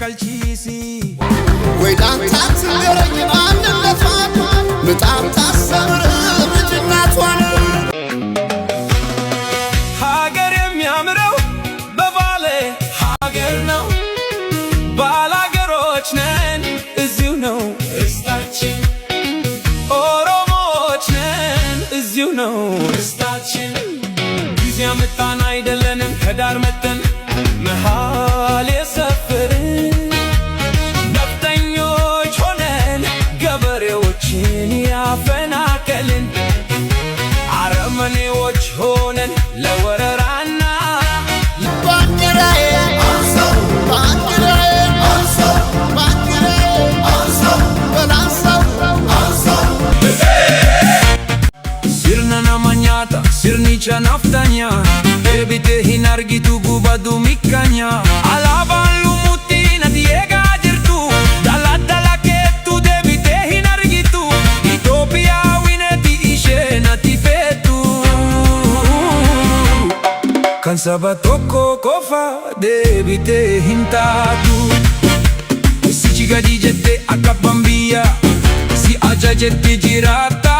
calcisi ወይ ዳንታት ገረኝ ማንነቷን ምጣም ታሰብር ልጅነቷን ሀገር የሚያምረው በባሌ ሀገር ነው። ባላገሮች ነን እዚሁ ነው ርስታችን። ኦሮሞዎች ነን እዚሁ ነው ርስታችን። ጊዜ አመጣን አይደለንም ከዳር መጠን መሃል የሰፈርን ነፍጠኞች ሆነን ገበሬዎችን ያፈናቀልን አረመኔዎች ሆነን ለወረራና ባንዲራዬ አንሶ ባንዲራዬ አንሶ ባንዲራዬ አንሶ በላንሶ አንሶ sirna namanyata sirnicha naftanya debite hin argitu gubadu mikanya alaban lumutina diega jirtu dala ketu debite hin argitu Ethiopia wineti ishena tifetu kan sabatoko kofa debite hintatu si chigadi jette akka bambia si ajajette girata